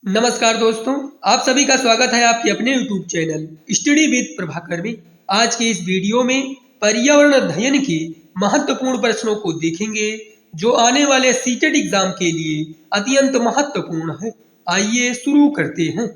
नमस्कार दोस्तों, आप सभी का स्वागत है आपके अपने YouTube channel study with Prabhakar में। आज के इस वीडियो में पर्यावरण अध्ययन के महत्वपूर्ण प्रश्नों को देखेंगे जो आने वाले सीटेट एग्जाम के लिए अत्यंत महत्वपूर्ण है। आइए शुरू करते हैं।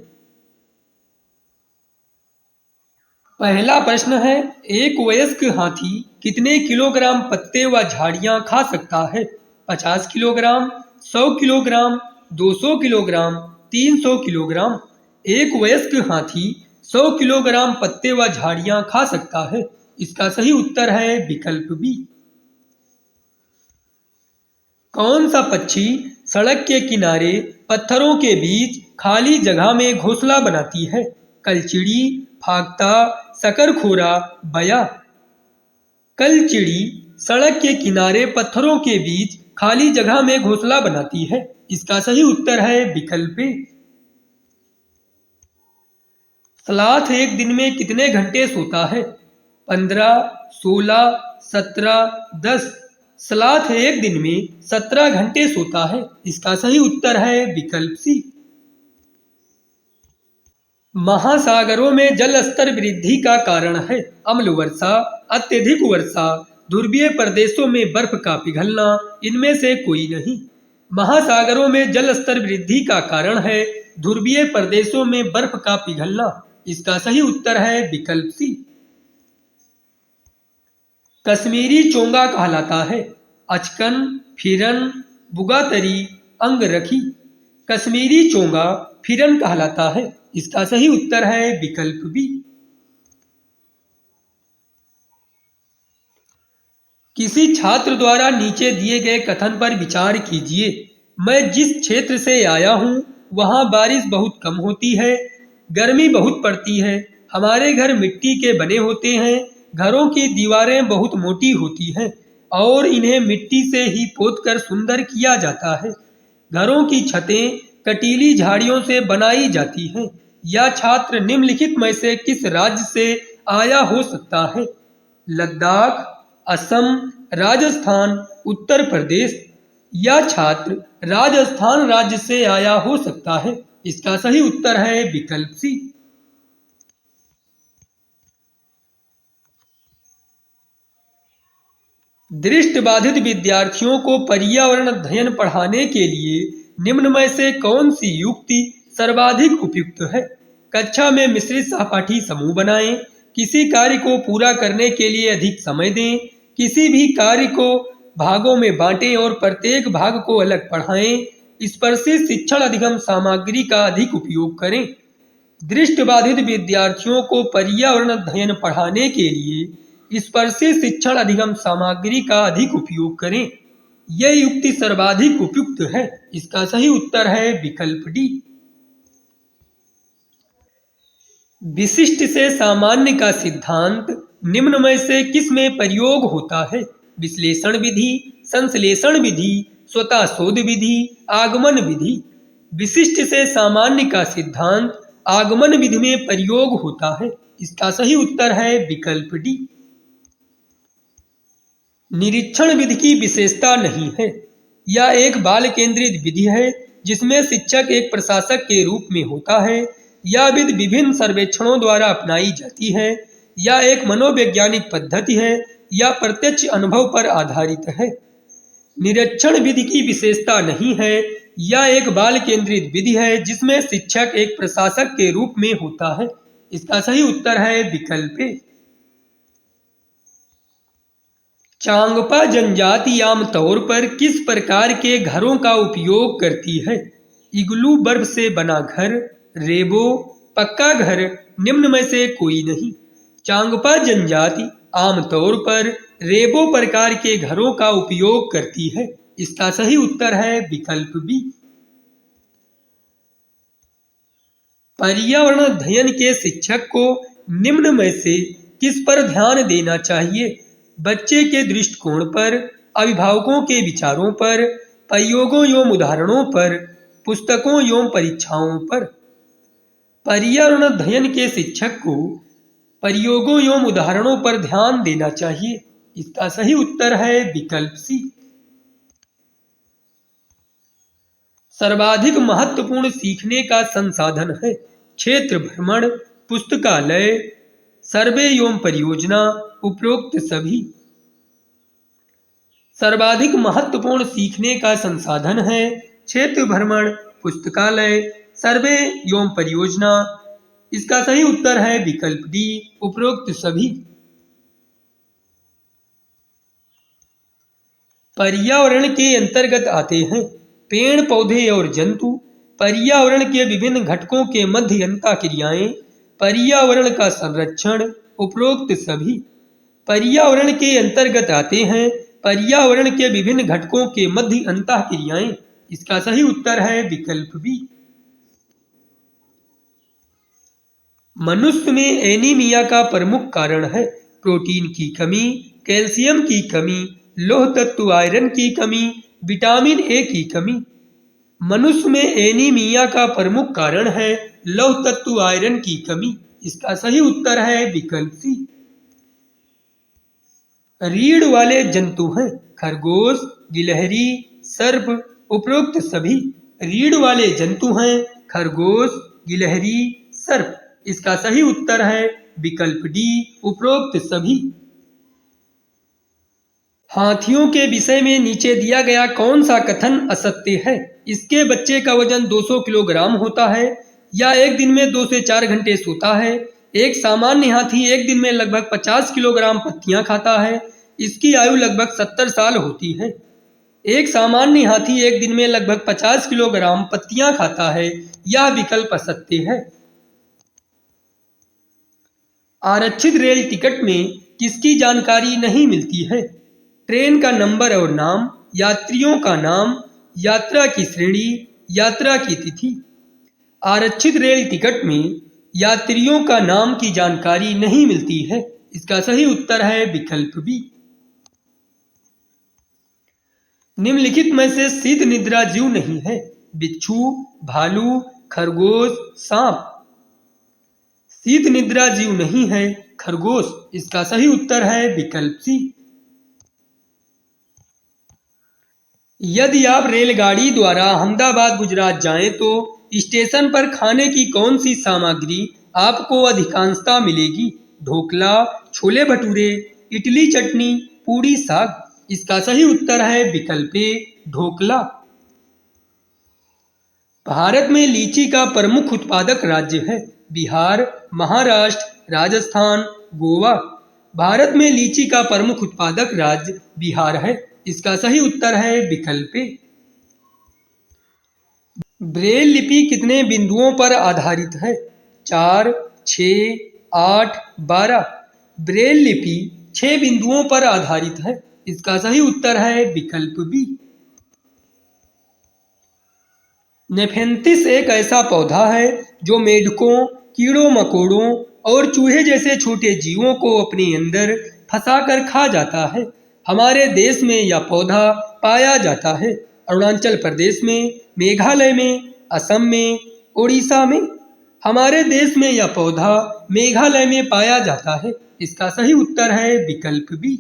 पहला प्रश्न है, एक वयस्क हाथी कितने किलोग्राम पत्ते व झाड़ियां खा सकता है? 50 किलोग्राम, 100 किलोग्राम, 200 किलोग्राम, 300 किलोग्राम। एक वयस्क हाथी 100 किलोग्राम पत्ते व झाड़ियां खा सकता है। इसका सही उत्तर है विकल्प बी। कौन सा पक्षी सड़क के किनारे पत्थरों के बीच खाली जगह में घोंसला बनाती है? कलचिड़ी, फाख्ता, शकरखोरा, बया। कलचिड़ी सड़क के किनारे पत्थरों के बीच खाली जगह में घोंसला बनाती है। इसका सही उत्तर है विकल्प ए। सलाथ एक दिन में कितने घंटे सोता है? 15, 16, 17, 10। सलाथ एक दिन में 17 घंटे सोता है। इसका सही उत्तर है विकल्प सी। महासागरों में जल स्तर वृद्धि का कारण है? अम्ल वर्षा, अत्यधिक वर्षा, ध्रुवीय प्रदेशों में बर्फ का पिघलना, इनमें से कोई नहीं। महासागरों में जल स्तर वृद्धि का कारण है ध्रुवीय प्रदेशों में बर्फ का पिघलना। इसका सही उत्तर है विकल्प सी। कश्मीरी चोंगा कहलाता है? अचकन, फिरन, बुगातरी, अंगरखी। कश्मीरी चोंगा फिरन कहलाता है। इसका सही उत्तर है विकल्प बी। किसी छात्र द्वारा नीचे दिए गए कथन पर विचार कीजिए। मैं जिस क्षेत्र से आया हूँ वहाँ बारिश बहुत कम होती है, गर्मी बहुत पड़ती है, हमारे घर मिट्टी के बने होते हैं, घरों की दीवारें बहुत मोटी होती हैं और इन्हें मिट्टी से ही पोतकर सुंदर किया जाता है। घरों की छतें कटीली झाड़ियों से बनाई जाती हैं। यह छात्र निम्नलिखित में से किस राज्य से आया हो सकता है? लद्दाख, असम, राजस्थान, उत्तर प्रदेश। यह छात्र राजस्थान राज्य से आया हो सकता है। इसका सही उत्तर है विकल्प सी। दृष्टिबाधित विद्यार्थियों को पर्यावरण अध्ययन पढ़ाने के लिए निम्न में से कौन सी युक्ति सर्वाधिक उपयुक्त है? कक्षा में मिश्रित सहपाठी समूह बनाएं, किसी कार्य को पूरा करने के लिए अधिक समय दें, किसी भी कार्य को भागों में बांटें और प्रत्येक भाग को अलग पढ़ाएं, स्पर्शित शिक्षण अधिगम सामग्री का अधिक उपयोग करें। दृष्टिबाधित विद्यार्थियों को पर्यावरण अध्ययन पढ़ाने के लिए स्पर्शित शिक्षण अधिगम सामग्री का अधिक उपयोग करें। यह युक्ति सर्वाधिक उपयुक्त है। इसका सही उत्तर है विकल्प डी। विशिष्ट से सामान्य का सिद्धांत निम्न में से किस में प्रयोग होता है? विश्लेषण विधि, संश्लेषण विधि, स्वतः शोध विधि, आगमन विधि। विशिष्ट से सामान्य का सिद्धांत आगमन विधि में प्रयोग होता है। इसका सही उत्तर है विकल्प डी। निरीक्षण विधि की विशेषता नहीं है। यह एक बाल केंद्रित विधि है जिसमें शिक्षक एक प्रशासक के रूप में होता है। यह विधि विभिन्न सर्वेक्षणों द्वारा अपनाई जाती है। यह एक मनोवैज्ञानिक पद्धति है। यह प्रत्यक्ष अनुभव पर आधारित है। निरीक्षण विधि की विशेषता नहीं है। यह एक बाल केंद्रित विधि है जिसमें शिक्षक एक प्रशासक के रूप में होता है। इसका सही उत्तर है विकल्प ए। चांगपा जनजाति आमतौर पर किस प्रकार के घरों का उपयोग करती है? इग्लू बर्फ से बना घर, रेबो, पक्का घर, निम्न में से कोई नहीं। चांगपा जनजाति आमतौर पर रेबो प्रकार के घरों का उपयोग करती है। इसका सही उत्तर है विकल्प बी। पर्यावरण अध्ययन के शिक्षक को निम्न में से किस पर ध्यान देना चाहिए? बच्चे के दृष्टिकोण पर, अभिभावकों के विचारों पर, प्रयोगों एवं उदाहरणों पर, पुस्तकों एवं परीक्षाओं पर। पर्यावरण अध्ययन के शिक्षक को प्रयोगों एवं उदाहरणों पर ध्यान देना चाहिए। इसका सही उत्तर है विकल्प सी। सर्वाधिक महत्वपूर्ण सीखने का संसाधन है। क्षेत्र भ्रमण, पुस्तकालय, सर्वे एवं परियोजना, उपरोक्त सभी। सर्वाधिक महत्वपूर्ण सीखने का संसाधन है क्षेत्र भ्रमण, पुस्तकालय, सर्वे एवं परियोजना। इसका सही उत्तर है विकल्प डी, उपरोक्त सभी। पर्यावरण के अंतर्गत आते हैं पेड़ पौधे और जंतु, पर्यावरण के विभिन्न घटकों के मध्य अंतःक्रियाएं, पर्यावरण का संरक्षण, उपरोक्त सभी। पर्यावरण के अंतर्गत आते हैं पर्यावरण के विभिन्न घटकों के मध्य अंतःक्रियाएं। इसका सही उत्तर है विकल्प बी। मनुष्य में एनीमिया का प्रमुख कारण है प्रोटीन की कमी, कैल्शियम की कमी, लौह तत्व आयरन की कमी, विटामिन ए की कमी। मनुष्य में एनीमिया का प्रमुख कारण है लौह तत्व आयरन की कमी। इसका सही उत्तर है विकल्प सी। रीढ़ वाले जंतु हैं खरगोश, गिलहरी, सर्प, उपरोक्त सभी। रीढ़ वाले जंतु हैं खरगोश, गिलहरी, सर्प। इसका सही उत्तर है विकल्प डी, उपरोक्त सभी। हाथियों के विषय में नीचे दिया गया कौन सा कथन असत्य है? इसके बच्चे का वजन 200 किलोग्राम होता है, या एक दिन में 2 से 4 घंटे सोता है। एक सामान्य हाथी एक दिन में लगभग 50 किलोग्राम पत्तियां खाता है, इसकी आयु लगभग 70 साल होती है। एक सामान्य हाथी एक दिन में लगभग 50 किलोग्राम पत्तियां खाता है, यह विकल्प असत्य है। आरक्षित रेल टिकट में किसकी जानकारी नहीं मिलती है? ट्रेन का नंबर और नाम, यात्रियों का नाम, यात्रा की श्रेणी, यात्रा की तिथि। आरक्षित रेल टिकट में यात्रियों का नाम की जानकारी नहीं मिलती है। इसका सही उत्तर है विकल्प बी। निम्नलिखित में से शीत निद्रा जीव नहीं है? बिच्छू, भालू, खरगोश, सांप। शीत निद्रा जीव नहीं है खरगोश। इसका सही उत्तर है विकल्प सी। यदि आप रेलगाड़ी द्वारा अहमदाबाद गुजरात जाएं तो स्टेशन पर खाने की कौन सी सामग्री आपको अधिकांशतः मिलेगी? ढोकला, छोले भटूरे, इडली चटनी, पूड़ी साग। इसका सही उत्तर है विकल्प ए, ढोकला। भारत में लीची का प्रमुख उत्पादक राज्य है बिहार, महाराष्ट्र, राजस्थान, गोवा। भारत में लीची का प्रमुख उत्पादक राज्य बिहार है। इसका सही उत्तर है विकल्प ए। ब्रेल लिपि कितने बिंदुओं पर आधारित है? 4, 6, 8, 12। ब्रेल लिपि 6 बिंदुओं पर आधारित है। इसका सही उत्तर है विकल्प बी। नेफेंथिस एक ऐसा पौधा है जो मेढकों, कीड़ों मकोड़ों और चूहे जैसे छोटे जीवों को अपने अंदर फंसाकर खा जाता है। हमारे देश में यह पौधा पाया जाता है अरुणाचल प्रदेश में, मेघालय में, असम में, उड़ीसा में। हमारे देश में यह पौधा मेघालय में पाया जाता है। इसका सही उत्तर है विकल्प बी।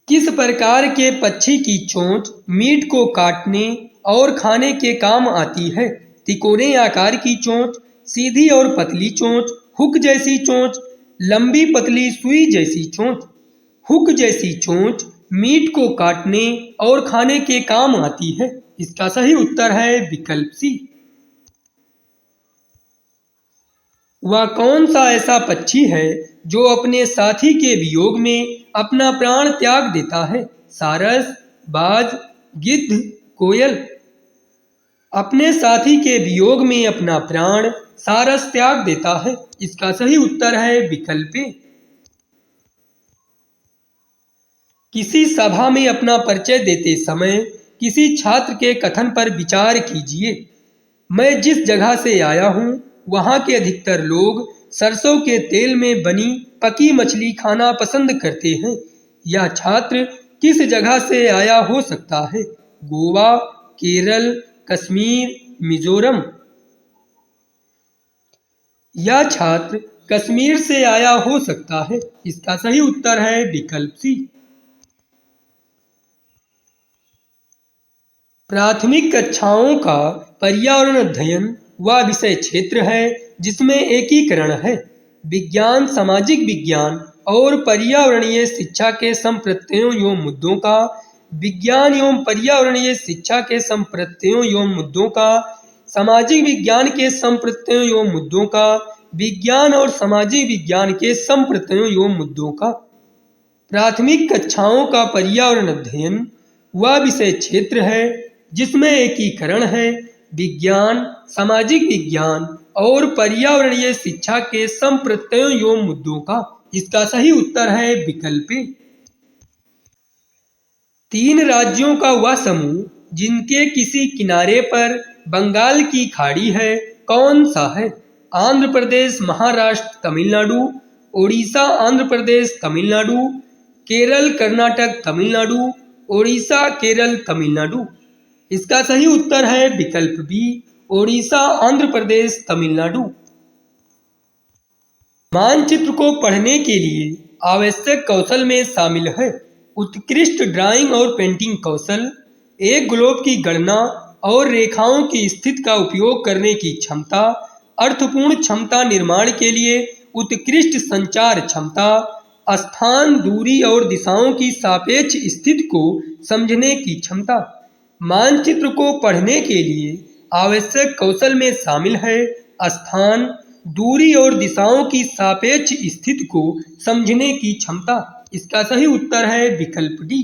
किस प्रकार के पक्षी की चोंच मीट को काटने और खाने के काम आती है? तिकोने आकार की चोंच, सीधी और पतली चोंच, हुक जैसी चोंच, लंबी पतली सुई जैसी चोंच। हुक जैसी चोंच मीट को काटने और खाने के काम आती है। इसका सही उत्तर है विकल्प सी। वह कौन सा ऐसा पक्षी है जो अपने साथी के वियोग में अपना प्राण त्याग देता है? सारस, बाज, गिद्ध, कोयल। अपने साथी के वियोग में अपना प्राण सारस त्याग देता है। इसका सही उत्तर है विकल्प ए। किसी सभा में अपना परिचय देते समय किसी छात्र के कथन पर विचार कीजिए। मैं जिस जगह से आया हूँ वहाँ के अधिकतर लोग सरसों के तेल में बनी पकी मछली खाना पसंद करते हैं। यह छात्र किस जगह से आया हो सकता है? गोवा, केरल, कश्मीर, मिजोरम। यह छात्र कश्मीर से आया हो सकता है। इसका सही उत्तर है विकल्प सी। प्राथमिक कक्षाओं का पर्यावरण अध्ययन वह विषय क्षेत्र है जिसमें एकीकरण है। विज्ञान, सामाजिक विज्ञान और पर्यावरणीय शिक्षा के संप्रत्ययों एवं मुद्दों का, विज्ञान एवं पर्यावरणीय शिक्षा के संप्रत्ययों एवं मुद्दों का, सामाजिक विज्ञान के संप्रत्ययों एवं मुद्दों का, विज्ञान और सामाजिक विज्ञान के संप्रत्ययों एवं मुद्दों का। प्राथमिक कक्षाओं का पर्यावरण अध्ययन वह विषय क्षेत्र है जिसमें एकीकरण है। विज्ञान, सामाजिक विज्ञान और पर्यावरणीय शिक्षा के संप्रत्ययों एवं मुद्दों का। इसका सही उत्तर है विकल्प ए। 3 राज्यों का वह समूह जिनके किसी किनारे पर बंगाल की खाड़ी है, कौन सा है? आंध्र प्रदेश, महाराष्ट्र, तमिलनाडु, ओडिशा, आंध्र प्रदेश, तमिलनाडु, केरल, कर्नाटक, तमिलनाडु, ओडिशा, केरल, तमिलनाडु। इसका सही उत्तर है विकल्प बी, ओडिशा, आंध्र प्रदेश, तमिलनाडु। मानचित्र को पढ़ने के लिए आवश्यक कौशल में शामिल है उत्कृष्ट ड्राइंग और पेंटिंग कौशल, एक ग्लोब की गणना और रेखाओं की स्थिति का उपयोग करने की क्षमता, अर्थपूर्ण क्षमता निर्माण के लिए उत्कृष्ट संचार क्षमता, स्थान, दूरी और दिशाओं की सापेक्ष स्थिति को समझने की क्षमता। मानचित्र को पढ़ने के लिए आवश्यक कौशल में शामिल है स्थान, दूरी और दिशाओं की सापेक्ष स्थिति को समझने की क्षमता। इसका सही उत्तर है विकल्प डी।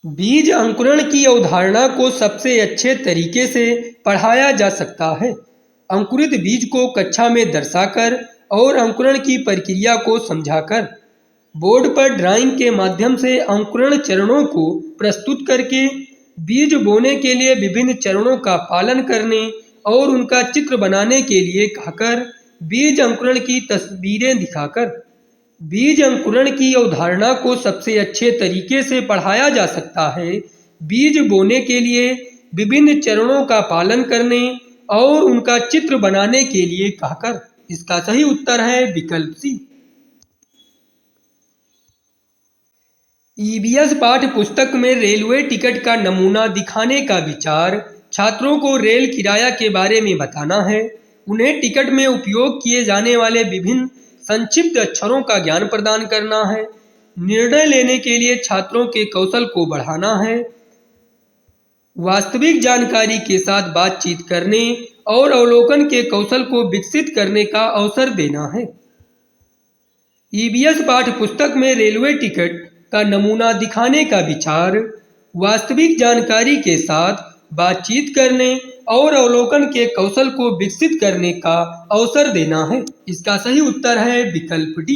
बीज अंकुरण की अवधारणा को सबसे अच्छे तरीके से पढ़ाया जा सकता है अंकुरित बीज को कक्षा में दर्शाकर और अंकुरण की प्रक्रिया को समझाकर। बोर्ड पर ड्राइंग के माध्यम से अंकुरण चरणों को प्रस्तुत करके, बीज बोने के लिए विभिन्न चरणों का पालन करने और उनका चित्र बनाने के लिए कहकर, बीज अंकुरण की तस्वीरें दिखाकर। बीज अंकुरण की अवधारणा को सबसे अच्छे तरीके से पढ़ाया जा सकता है बीज बोने के लिए विभिन्न चरणों का पालन करने और उनका चित्र बनाने के लिए कहकर। इसका सही उत्तर है विकल्प सी। ईवीएस पाठ्य पुस्तक में रेलवे टिकट का नमूना दिखाने का विचार छात्रों को रेल किराया के बारे में बताना है, उन्हें टिकट में उपयोग किए जाने वाले विभिन्न संक्षिप्त अक्षरों का ज्ञान प्रदान करना है, निर्णय लेने के लिए छात्रों के कौशल को बढ़ाना है, वास्तविक जानकारी के साथ बातचीत करने और अवलोकन के कौशल को विकसित करने का अवसर देना है। ईवीएस पाठ्य पुस्तक में रेलवे टिकट का नमूना दिखाने का विचार वास्तविक जानकारी के साथ बातचीत करने और अवलोकन के कौशल को विकसित करने का अवसर देना है। इसका सही उत्तर है विकल्प डी।